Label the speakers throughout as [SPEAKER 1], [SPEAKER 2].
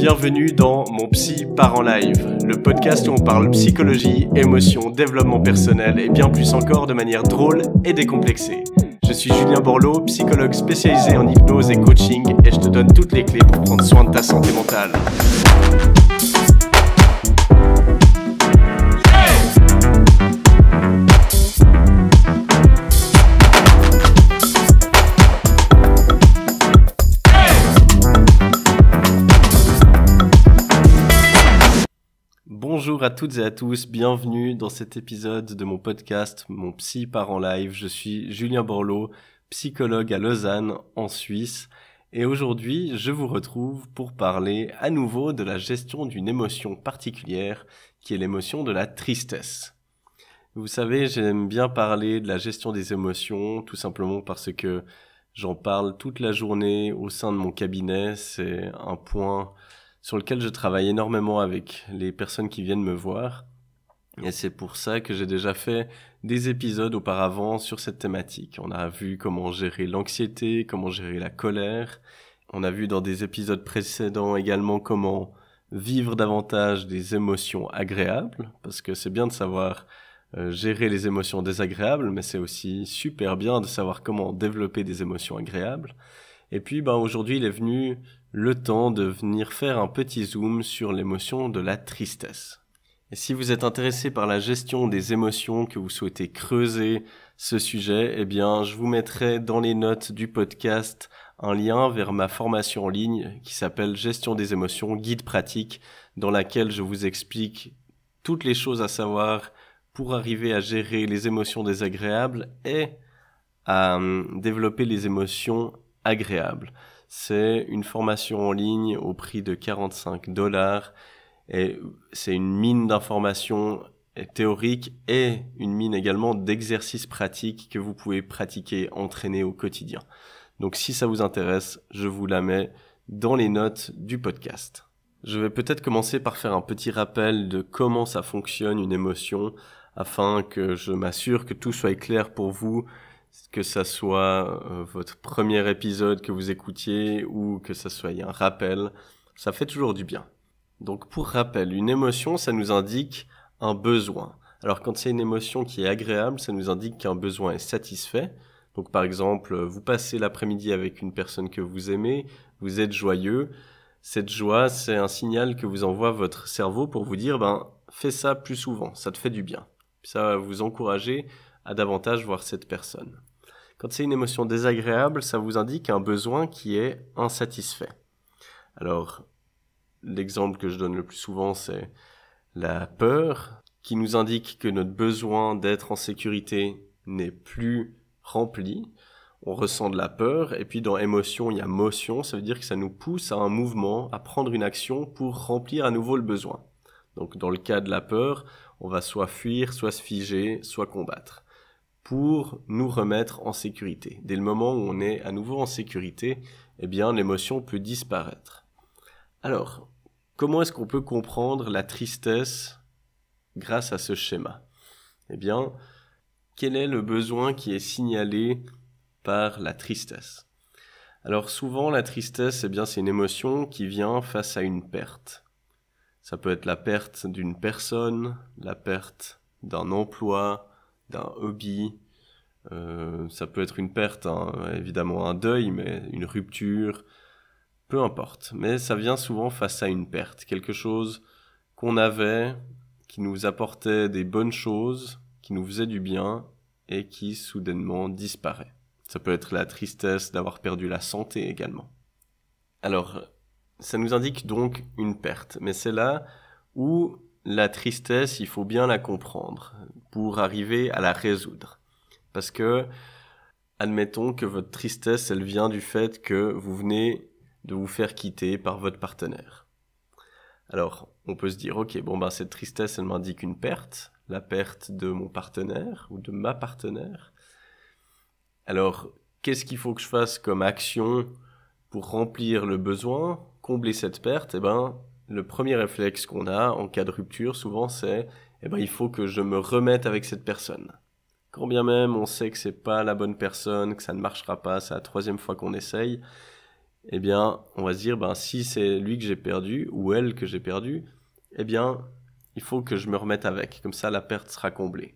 [SPEAKER 1] Bienvenue dans Mon Psy part en live, le podcast où on parle psychologie, émotion, développement personnel et bien plus encore de manière drôle et décomplexée. Je suis Julien Borloo, psychologue spécialisé en hypnose et coaching et je te donne toutes les clés pour prendre soin de ta santé mentale. Bonjour à toutes et à tous, bienvenue dans cet épisode de mon podcast Mon Psy part en live. Je suis Julien Borloo, psychologue à Lausanne, en Suisse. Et aujourd'hui, je vous retrouve pour parler à nouveau de la gestion d'une émotion particulière, qui est l'émotion de la tristesse. Vous savez, j'aime bien parler de la gestion des émotions, tout simplement parce que j'en parle toute la journée au sein de mon cabinet. C'est un point sur lequel je travaille énormément avec les personnes qui viennent me voir. Et c'est pour ça que j'ai déjà fait des épisodes auparavant sur cette thématique. On a vu comment gérer l'anxiété, comment gérer la colère. On a vu dans des épisodes précédents également comment vivre davantage des émotions agréables, parce que c'est bien de savoir gérer les émotions désagréables, mais c'est aussi super bien de savoir comment développer des émotions agréables. Et puis aujourd'hui, il est venu le temps de venir faire un petit zoom sur l'émotion de la tristesse. Et si vous êtes intéressé par la gestion des émotions, que vous souhaitez creuser ce sujet, eh bien, je vous mettrai dans les notes du podcast un lien vers ma formation en ligne qui s'appelle Gestion des émotions, guide pratique, dans laquelle je vous explique toutes les choses à savoir pour arriver à gérer les émotions désagréables et à développer les émotions agréables. C'est une formation en ligne au prix de $45 et c'est une mine d'informations théoriques et une mine également d'exercices pratiques que vous pouvez pratiquer, entraîner au quotidien. Donc si ça vous intéresse, je vous la mets dans les notes du podcast. Je vais peut-être commencer par faire un petit rappel de comment ça fonctionne une émotion afin que je m'assure que tout soit clair pour vous, que ça soit votre premier épisode que vous écoutiez ou que ça soit un rappel, ça fait toujours du bien. Donc pour rappel, une émotion, ça nous indique un besoin. Alors quand c'est une émotion qui est agréable, ça nous indique qu'un besoin est satisfait. Donc par exemple, vous passez l'après-midi avec une personne que vous aimez, vous êtes joyeux. Cette joie, c'est un signal que vous envoie votre cerveau pour vous dire fais ça plus souvent, ça te fait du bien. Ça va vous encourager à davantage voir cette personne. Quand c'est une émotion désagréable, ça vous indique un besoin qui est insatisfait. Alors, l'exemple que je donne le plus souvent, c'est la peur, qui nous indique que notre besoin d'être en sécurité n'est plus rempli. On ressent de la peur, et puis dans émotion, il y a motion, ça veut dire que ça nous pousse à un mouvement, à prendre une action pour remplir à nouveau le besoin. Donc dans le cas de la peur, on va soit fuir, soit se figer, soit combattre, pour nous remettre en sécurité. Dès le moment où on est à nouveau en sécurité, eh bien l'émotion peut disparaître. Alors, comment est-ce qu'on peut comprendre la tristesse grâce à ce schéma ? Eh bien, quel est le besoin qui est signalé par la tristesse ? Alors souvent, la tristesse, c'est une émotion qui vient face à une perte. Ça peut être la perte d'une personne, la perte d'un emploi, d'un hobby. Ça peut être une perte, évidemment un deuil, mais une rupture, peu importe. Mais ça vient souvent face à une perte, quelque chose qu'on avait, qui nous apportait des bonnes choses, qui nous faisait du bien et qui soudainement disparaît. Ça peut être la tristesse d'avoir perdu la santé également. Alors, ça nous indique donc une perte, mais c'est là où la tristesse, il faut bien la comprendre pour arriver à la résoudre. Parce que, admettons que votre tristesse, elle vient du fait que vous venez de vous faire quitter par votre partenaire. Alors, on peut se dire, cette tristesse, elle m'indique une perte, la perte de mon partenaire ou de ma partenaire. Alors, qu'est-ce qu'il faut que je fasse comme action pour remplir le besoin, combler cette perte? Le premier réflexe qu'on a en cas de rupture, souvent, c'est il faut que je me remette avec cette personne. Quand bien même on sait que c'est pas la bonne personne, que ça ne marchera pas, c'est la 3e fois qu'on essaye, eh bien, on va se dire, si c'est lui que j'ai perdu, ou elle que j'ai perdu, eh bien, il faut que je me remette avec. Comme ça, la perte sera comblée.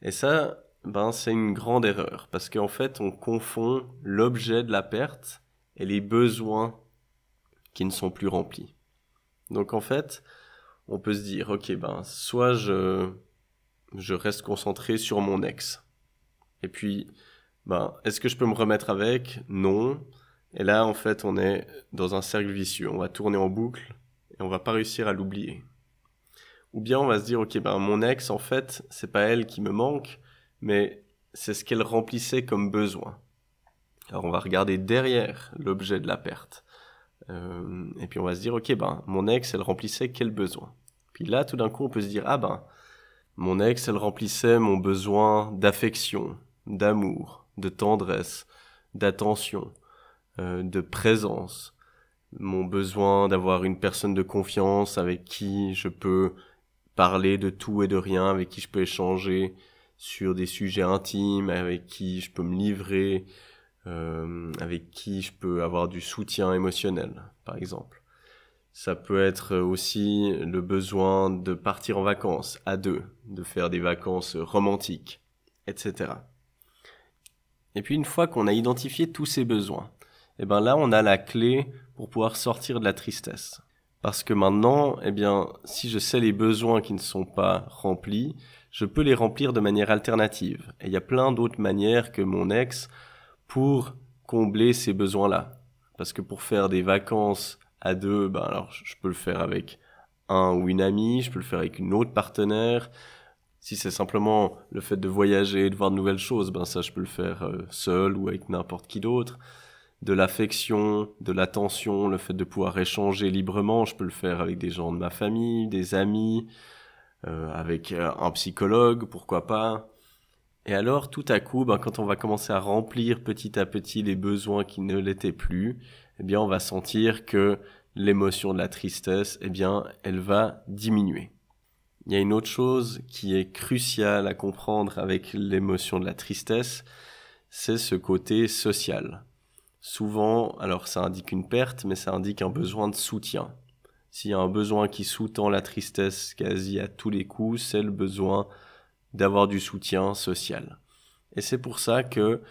[SPEAKER 1] Et ça, c'est une grande erreur. Parce qu'en fait, on confond l'objet de la perte et les besoins qui ne sont plus remplis. Donc en fait, on peut se dire, ok, soit je reste concentré sur mon ex. Et puis, est-ce que je peux me remettre avec? Non. Et là, en fait, on est dans un cercle vicieux. On va tourner en boucle et on va pas réussir à l'oublier. Ou bien on va se dire, ok, mon ex, en fait, c'est pas elle qui me manque, mais c'est ce qu'elle remplissait comme besoin. Alors on va regarder derrière l'objet de la perte. Et puis on va se dire, ok, mon ex, elle remplissait quel besoin? Puis là, tout d'un coup, on peut se dire, mon ex, elle remplissait mon besoin d'affection, d'amour, de tendresse, d'attention, de présence, mon besoin d'avoir une personne de confiance avec qui je peux parler de tout et de rien, avec qui je peux échanger sur des sujets intimes, avec qui je peux me livrer, avec qui je peux avoir du soutien émotionnel, par exemple. Ça peut être aussi le besoin de partir en vacances à deux, de faire des vacances romantiques, etc. Et puis une fois qu'on a identifié tous ces besoins, là on a la clé pour pouvoir sortir de la tristesse. Parce que maintenant, si je sais les besoins qui ne sont pas remplis, je peux les remplir de manière alternative. Et il y a plein d'autres manières que mon ex pour combler ces besoins-là. Parce que pour faire des vacances à deux, alors je peux le faire avec un ou une amie, je peux le faire avec une autre partenaire. Si c'est simplement le fait de voyager, de voir de nouvelles choses, ça je peux le faire seul ou avec n'importe qui d'autre. De l'affection, de l'attention, le fait de pouvoir échanger librement, je peux le faire avec des gens de ma famille, des amis, avec un psychologue, pourquoi pas. Et alors, tout à coup, quand on va commencer à remplir petit à petit les besoins qui ne l'étaient plus, on va sentir que l'émotion de la tristesse, elle va diminuer. Il y a une autre chose qui est cruciale à comprendre avec l'émotion de la tristesse, c'est ce côté social. Souvent, alors ça indique une perte, mais ça indique un besoin de soutien. S'il y a un besoin qui sous-tend la tristesse quasi à tous les coups, c'est le besoin d'avoir du soutien social. Et c'est pour ça que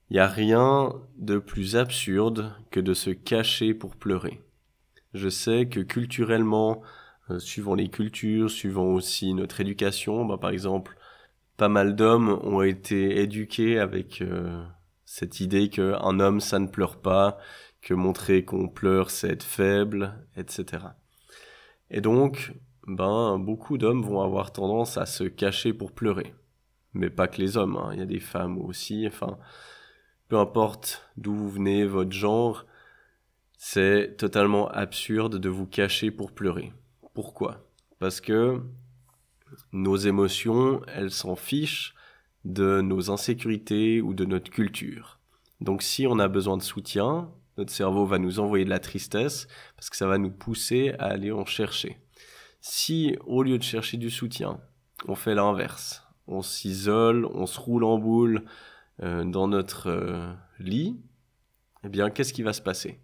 [SPEAKER 1] il n'y a rien de plus absurde que de se cacher pour pleurer. Je sais que culturellement, suivant les cultures, suivant aussi notre éducation, par exemple, pas mal d'hommes ont été éduqués avec cette idée qu'un homme, ça ne pleure pas, que montrer qu'on pleure, c'est être faible, etc. Et donc, beaucoup d'hommes vont avoir tendance à se cacher pour pleurer. Mais pas que les hommes, il y a des femmes aussi, peu importe d'où vous venez, votre genre, c'est totalement absurde de vous cacher pour pleurer. Pourquoi? Parce que nos émotions, elles s'en fichent de nos insécurités ou de notre culture. Donc si on a besoin de soutien, notre cerveau va nous envoyer de la tristesse parce que ça va nous pousser à aller en chercher. Si au lieu de chercher du soutien, on fait l'inverse, on s'isole, on se roule en boule dans notre lit, qu'est-ce qui va se passer?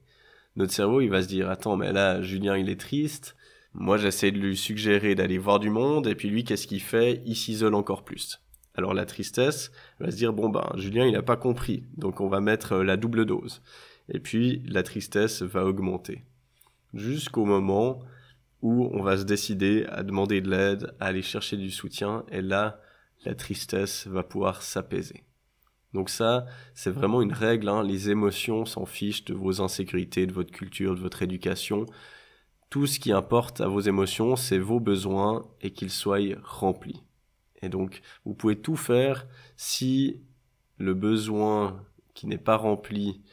[SPEAKER 1] Notre cerveau, il va se dire, attends, mais là, Julien, il est triste. Moi, j'essaie de lui suggérer d'aller voir du monde, et puis lui, qu'est-ce qu'il fait? Il s'isole encore plus. Alors la tristesse va se dire, Julien, il n'a pas compris, donc on va mettre la double dose. Et puis, la tristesse va augmenter. Jusqu'au moment où on va se décider à demander de l'aide, à aller chercher du soutien, et là, la tristesse va pouvoir s'apaiser. Donc ça, c'est vraiment une règle, les émotions s'en fichent de vos insécurités, de votre culture, de votre éducation. Tout ce qui importe à vos émotions, c'est vos besoins et qu'ils soient remplis. Et donc, vous pouvez tout faire si le besoin qui n'est pas rempli,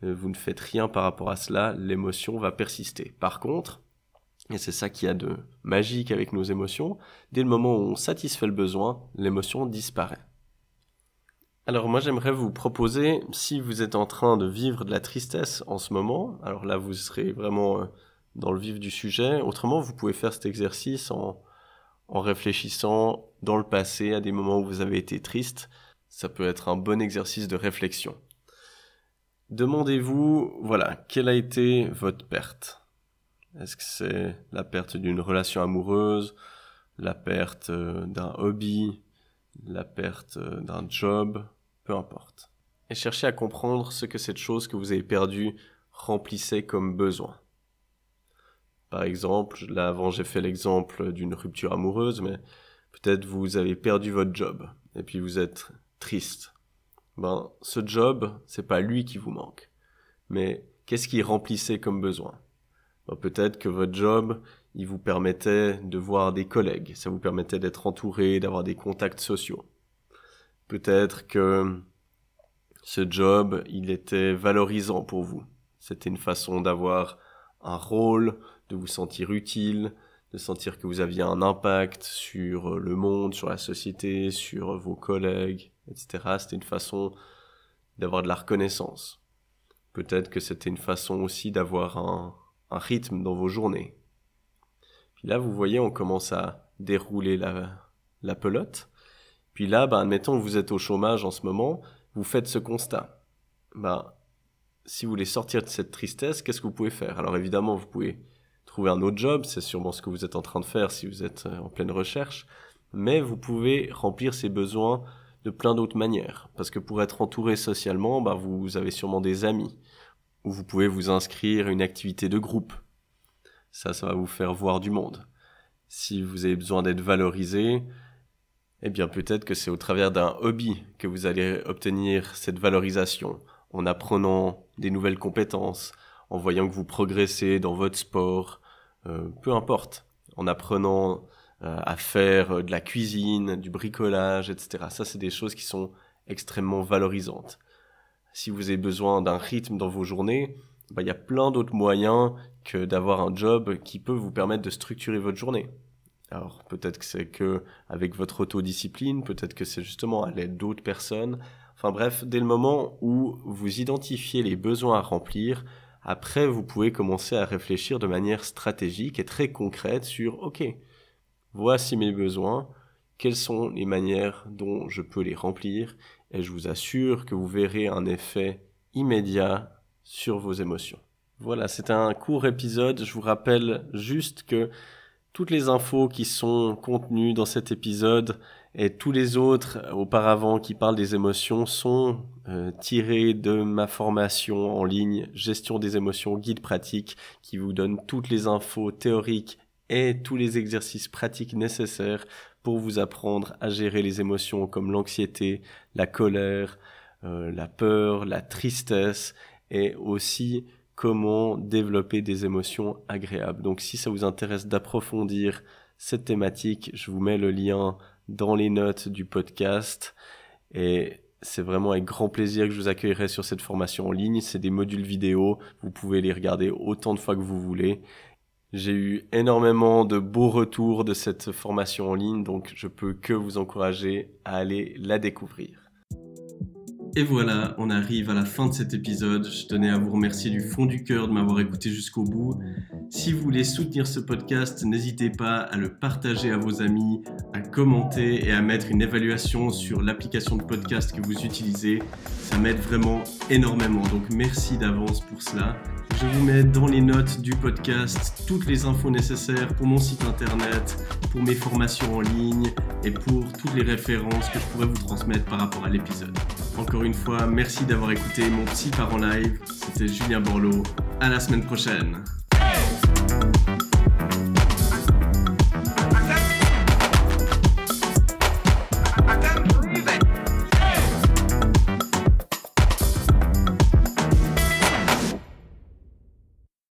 [SPEAKER 1] vous ne faites rien par rapport à cela, l'émotion va persister. Par contre, et c'est ça qu'il y a de magique avec nos émotions, dès le moment où on satisfait le besoin, l'émotion disparaît. Alors moi j'aimerais vous proposer, si vous êtes en train de vivre de la tristesse en ce moment, alors là vous serez vraiment dans le vif du sujet, autrement vous pouvez faire cet exercice en réfléchissant dans le passé à des moments où vous avez été triste, ça peut être un bon exercice de réflexion. demandez-vous, voilà, quelle a été votre perte? Est-ce que c'est la perte d'une relation amoureuse, la perte d'un hobby, la perte d'un job, peu importe. Et cherchez à comprendre ce que cette chose que vous avez perdue remplissait comme besoin. Par exemple, là avant j'ai fait l'exemple d'une rupture amoureuse, mais peut-être vous avez perdu votre job et puis vous êtes triste. Ce job, c'est pas lui qui vous manque. Mais qu'est-ce qui remplissait comme besoin? Peut-être que votre job, il vous permettait de voir des collègues, ça vous permettait d'être entouré, d'avoir des contacts sociaux. Peut-être que ce job, il était valorisant pour vous. C'était une façon d'avoir un rôle, de vous sentir utile, de sentir que vous aviez un impact sur le monde, sur la société, sur vos collègues, etc. C'était une façon d'avoir de la reconnaissance. Peut-être que c'était une façon aussi d'avoir un rythme dans vos journées. Puis là, vous voyez, on commence à dérouler la pelote. Puis là, admettons que vous êtes au chômage en ce moment, vous faites ce constat. Si vous voulez sortir de cette tristesse, qu'est-ce que vous pouvez faire? Alors évidemment, vous pouvez trouver un autre job, c'est sûrement ce que vous êtes en train de faire si vous êtes en pleine recherche, mais vous pouvez remplir ces besoins de plein d'autres manières. Parce que pour être entouré socialement, vous avez sûrement des amis, ou vous pouvez vous inscrire à une activité de groupe. Ça va vous faire voir du monde. Si vous avez besoin d'être valorisé, eh bien peut-être que c'est au travers d'un hobby que vous allez obtenir cette valorisation, en apprenant des nouvelles compétences, en voyant que vous progressez dans votre sport, peu importe, en apprenant à faire de la cuisine, du bricolage, etc. Ça, c'est des choses qui sont extrêmement valorisantes. Si vous avez besoin d'un rythme dans vos journées, y a plein d'autres moyens que d'avoir un job qui peut vous permettre de structurer votre journée. Alors peut-être que c'est que avec votre autodiscipline, peut-être que c'est justement à l'aide d'autres personnes. Enfin bref, dès le moment où vous identifiez les besoins à remplir, après vous pouvez commencer à réfléchir de manière stratégique et très concrète sur « Ok, voici mes besoins, quelles sont les manières dont je peux les remplir ?» Et je vous assure que vous verrez un effet immédiat sur vos émotions. Voilà, c'est un court épisode. Je vous rappelle juste que toutes les infos qui sont contenues dans cet épisode et tous les autres auparavant qui parlent des émotions sont tirées de ma formation en ligne Gestion des émotions, guide pratique, qui vous donne toutes les infos théoriques et tous les exercices pratiques nécessaires pour vous apprendre à gérer les émotions comme l'anxiété, la colère, la peur, la tristesse et aussi comment développer des émotions agréables. Donc si ça vous intéresse d'approfondir cette thématique, je vous mets le lien dans les notes du podcast et c'est vraiment avec grand plaisir que je vous accueillerai sur cette formation en ligne. C'est des modules vidéo, vous pouvez les regarder autant de fois que vous voulez. J'ai eu énormément de beaux retours de cette formation en ligne, donc je peux que vous encourager à aller la découvrir. Et voilà, on arrive à la fin de cet épisode. Je tenais à vous remercier du fond du cœur de m'avoir écouté jusqu'au bout. Si vous voulez soutenir ce podcast, n'hésitez pas à le partager à vos amis, à commenter et à mettre une évaluation sur l'application de podcast que vous utilisez. Ça m'aide vraiment énormément, donc merci d'avance pour cela. Je vous mets dans les notes du podcast toutes les infos nécessaires pour mon site internet, pour mes formations en ligne et pour toutes les références que je pourrais vous transmettre par rapport à l'épisode. Encore une fois, merci d'avoir écouté mon Psy part en live. C'était Julien Borloo. À la semaine prochaine.